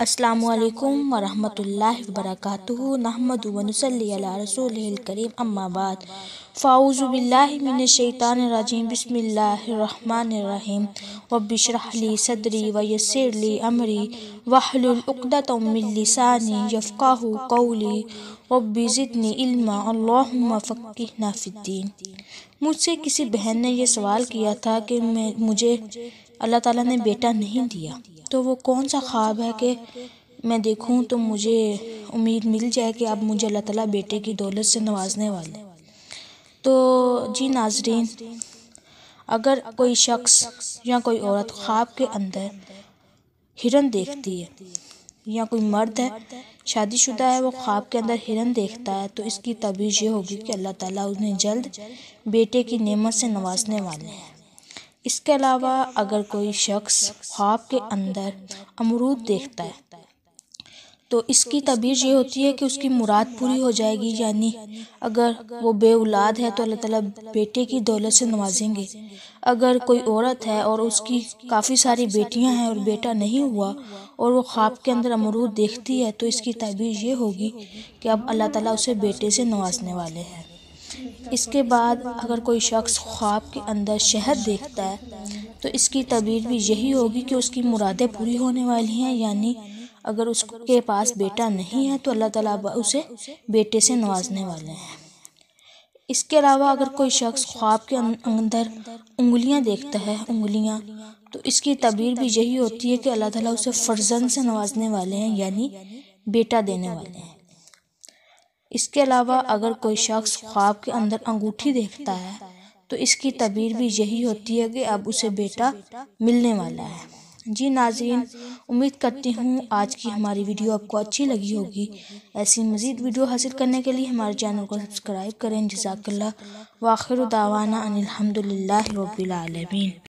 السلام علیکم ورحمۃ اللہ وبرکاتہ، نحمد و نصلی علی رسول الکریم، اما بعد، فاعوذ باللہ من الشیطان الرجیم، بسم اللہ الرحمن الرحیم، رب اشرح لی صدری ویسر لی امری واحلل عقدۃ من لسانی یفقہوا قولی، رب زدنی علما، اللہم فقہنا فی الدین۔ مجھ سے کسی بہن نے یہ سوال کیا تھا کہ مجھے اللہ تعالیٰ نے بیٹا نہیں دیا، تو وہ کون سا خواب ہے کہ میں دیکھوں تو مجھے امید مل جائے کہ اب مجھے اللہ تعالیٰ بیٹے کی دولت سے نوازنے والے۔ تو جی ناظرین، اگر کوئی شخص یا کوئی عورت خواب کے اندر ہرن دیکھتی ہے، یا کوئی مرد ہے شادی شدہ ہے، وہ خواب کے اندر ہرن دیکھتا ہے، تو اس کی تعبیر یہ ہوگی کہ اللہ تعالیٰ انہیں جلد بیٹے کی نعمت سے نوازنے والے ہیں۔ اس کے علاوہ اگر کوئی شخص خواب کے اندر امرود دیکھتا ہے تو اس کی تعبیر یہ ہوتی ہے کہ اس کی مراد پوری ہو جائے گی، یعنی اگر وہ بے اولاد ہے تو اللہ تعالیٰ بیٹے کی دولت سے نوازیں گے۔ اگر کوئی عورت ہے اور اس کی کافی ساری بیٹیاں ہیں اور بیٹا نہیں ہوا اور وہ خواب کے اندر امرود دیکھتی ہے تو اس کی تعبیر یہ ہوگی کہ اب اللہ تعالیٰ اسے بیٹے سے نوازنے والے ہیں۔ اس کے بعد اگر کوئی شخص خواب کے اندر شہد دیکھتا ہے تو اس کی تعبیر بھی یہی ہوگی کہ اس کی مرادیں پوری ہونے والی ہیں، یعنی اگر اس کے پاس بیٹا نہیں ہے تو اللہ تعالیٰ اسے بیٹے سے نوازنے والے ہیں۔ اس کے علاوہ اگر کوئی شخص خواب کے اندر انگلیاں دیکھتا ہے، انگلیاں، تو اس کی تعبیر بھی یہی ہوتی ہے کہ اللہ تعالیٰ اسے فرزند سے نوازنے والے ہیں، یعنی بیٹا دینے والے ہیں۔ اس کے علاوہ اگر کوئی شخص خواب کے اندر انگوٹھی دیکھتا ہے تو اس کی تعبیر بھی یہی ہوتی ہے کہ اب اسے بیٹا ملنے والا ہے۔ جی ناظرین، امید کرتی ہوں آج کی ہماری ویڈیو آپ کو اچھی لگی ہوگی۔ ایسی مزید ویڈیو حاصل کرنے کے لیے ہمارے چینل کو سبسکرائب کریں۔ جزاک اللہ، وآخر دعوانا ان الحمد للہ رب العالمین۔